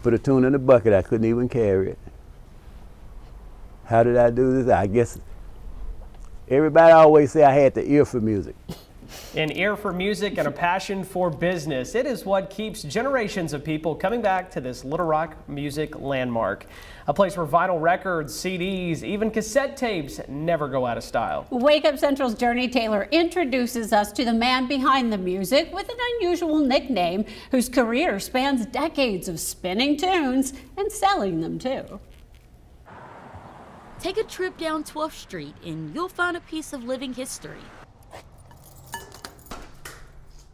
put a tune in the bucket, I couldn't even carry it. How did I do this? I guess everybody always say I had the ear for music. An ear for music and a passion for business. It is what keeps generations of people coming back to this Little Rock music landmark. A place where vinyl records, CDs, even cassette tapes never go out of style. Wake Up Central's Journey Taylor introduces us to the man behind the music with an unusual nickname whose career spans decades of spinning tunes and selling them too. Take a trip down 12th Street and you'll find a piece of living history.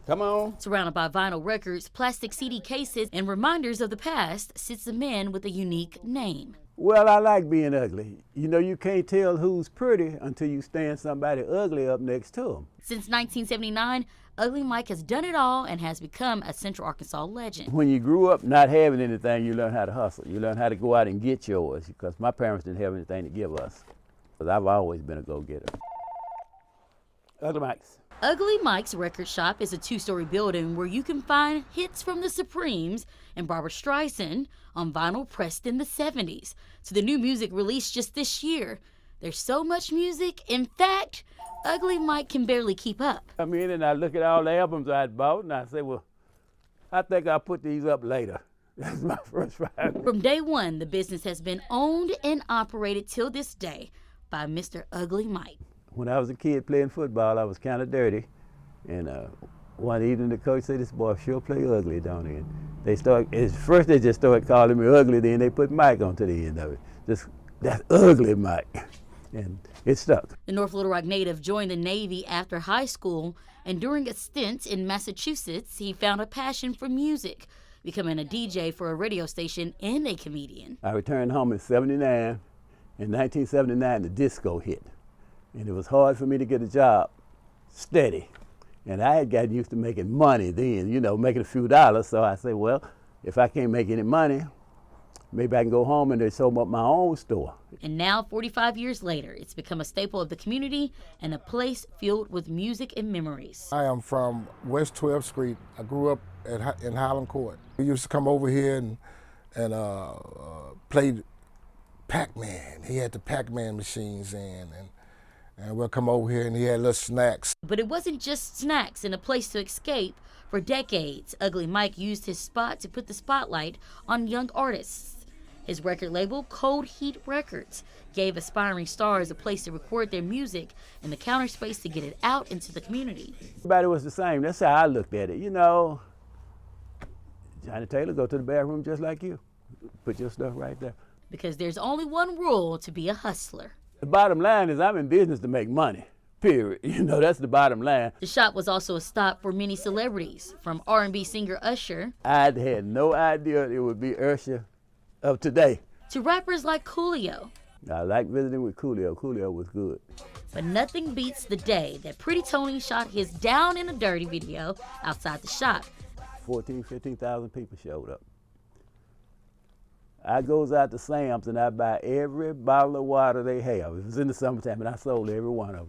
Come on. Surrounded by vinyl records, plastic CD cases, and reminders of the past sits a man with a unique name. Well, I like being ugly. You know, you can't tell who's pretty until you stand somebody ugly up next to them. Since 1979, Ugly Mike has done it all and has become a Central Arkansas legend. When you grew up not having anything, you learn how to hustle. You learn how to go out and get yours, because my parents didn't have anything to give us. But I've always been a go-getter. Ugly Mike's. Ugly Mike's Record Shop is a two-story building where you can find hits from the Supremes and Barbra Streisand on vinyl pressed in the 70s to the new music released just this year. There's so much music, in fact, Ugly Mike can barely keep up. I mean, and I look at all the albums I'd bought and I say, well, I think I'll put these up later. That's my first ride. From day one, the business has been owned and operated till this day by Mr. Ugly Mike. When I was a kid playing football, I was kind of dirty. And one evening the coach said, this boy sure play ugly, don't he? And at first they just started calling me ugly, then they put Mike onto the end of it. Just, that's ugly Mike. And it stuck. The North Little Rock native joined the Navy after high school, and during a stint in Massachusetts, he found a passion for music, becoming a DJ for a radio station and a comedian. I returned home in '79. In 1979, the disco hit. And it was hard for me to get a job steady. And I had gotten used to making money then, you know, making a few dollars. So I said, well, if I can't make any money, maybe I can go home and just open up my own store. And now, 45 years later, it's become a staple of the community and a place filled with music and memories. I am from West 12th Street. I grew up in Highland Court. We used to come over here and play Pac-Man. He had the Pac-Man machines in. And we'll come over here and he had little snacks. But it wasn't just snacks and a place to escape. For decades, Ugly Mike used his spot to put the spotlight on young artists. His record label, Cold Heat Records, gave aspiring stars a place to record their music and the counter space to get it out into the community. Everybody was the same. That's how I looked at it. You know, Johnny Taylor, go to the bathroom just like you. Put your stuff right there. Because there's only one rule to be a hustler. The bottom line is I'm in business to make money, period. You know, that's the bottom line. The shop was also a stop for many celebrities, from R&B singer Usher. I had no idea it would be Usher of today. To rappers like Coolio. I like visiting with Coolio. Coolio was good. But nothing beats the day that Pretty Tony shot his Down in a Dirty video outside the shop. 15,000 people showed up. I goes out to Sam's and I buy every bottle of water they have. It was in the summertime and I sold every one of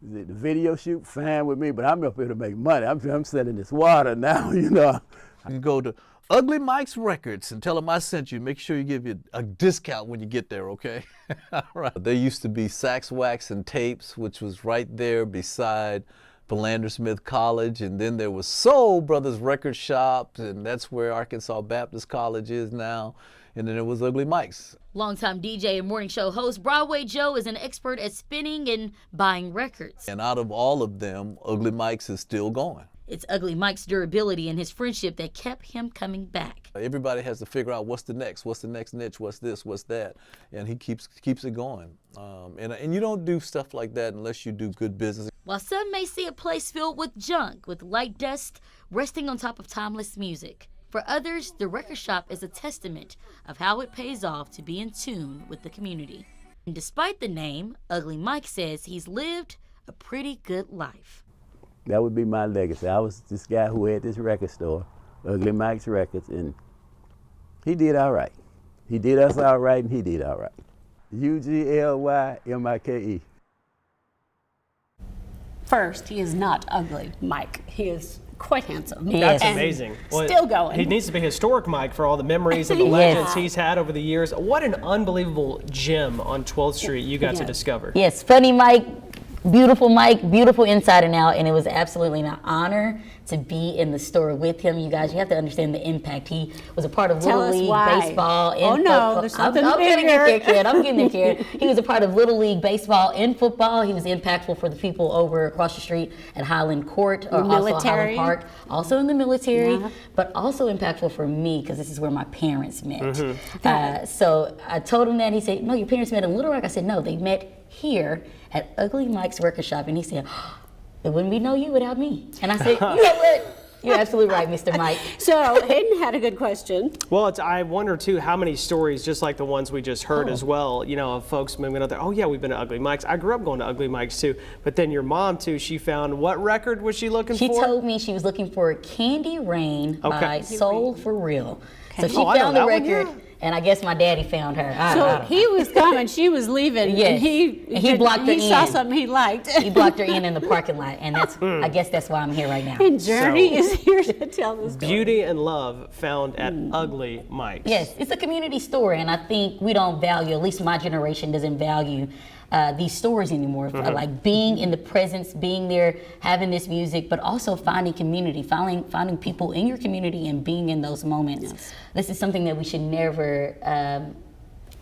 them. The video shoot, fine with me, but I'm up here to make money. I'm selling this water now, you know. You can go to Ugly Mike's Records and tell them I sent you. Make sure you give you a discount when you get there, okay? All right. There used to be Sax Wax and Tapes, which was right there beside Philander Smith College, and then there was Soul Brothers Record Shop, and that's where Arkansas Baptist College is now. And then it was Ugly Mike's. Longtime DJ and morning show host Broadway Joe is an expert at spinning and buying records. And out of all of them, Ugly Mike's is still going. It's Ugly Mike's durability and his friendship that kept him coming back. Everybody has to figure out what's the next niche, what's this, what's that, and he keeps it going. And you don't do stuff like that unless you do good business. While some may see a place filled with junk, with light dust resting on top of timeless music, for others, the record shop is a testament of how it pays off to be in tune with the community. And despite the name, Ugly Mike says he's lived a pretty good life. That would be my legacy. I was this guy who had this record store, Ugly Mike's Records, and he did all right. He did us all right, and he did all right. UGLYMIKE. First, he is not Ugly Mike. He is quite handsome. Yes. That's And amazing. Still going. He needs to be historic Mike for all the memories and the legends he's had over the years. What an unbelievable gem on 12th Street you got to discover. Yes, funny Mike, beautiful inside and out, and it was absolutely an honor to be in the store with him. You guys, you have to understand the impact. He was a part of Little League baseball and Oh no, football. there's something I'm bigger. getting there, kid. I'm getting there, kid. He was a part of Little League baseball and football. He was impactful for the people over across the street at Highland Court, or also Highland Park, also in the military, but also impactful for me because this is where my parents met. So I told him that. He said, "No, your parents met in Little Rock." I said, "No, they met here at Ugly Mike's record shop." And he said, "It wouldn't be no you without me." And I said, "You know what? You're absolutely right, Mr. Mike." So Hayden had a good question. Well, I wonder too how many stories, just like the ones we just heard as well, you know, of folks moving out there. Oh yeah, we've been to Ugly Mike's. I grew up going to Ugly Mike's too. But then your mom too, she found, what record was she looking She for? told me she was looking for Candy Rain by Soul for Real. So she I know found the that one, record, and I guess my daddy found her. I So don't know. he was coming, she was leaving, Yes. and he blocked her He saw in. something he liked. He blocked her in the parking lot, and that's I guess that's why I'm here right now. And Journey So- is here to tell the story. Beauty and love found at Ugly Mike's. Yes, it's a community store, and I think we don't value, at least my generation doesn't value these stores anymore. Like being in the presence, being there, having this music, but also finding community, finding people in your community and being in those moments. This is something that we should never,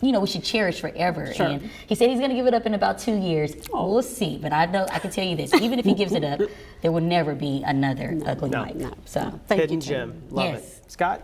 we should cherish forever. Sure. And he said he's going to give it up in about 2 years. We'll see, but I can tell you this: even if he gives it up, there will never be another Ugly Mike. No. So, Thank Hidden you, Tim. gem. Love Yes. it. Scott?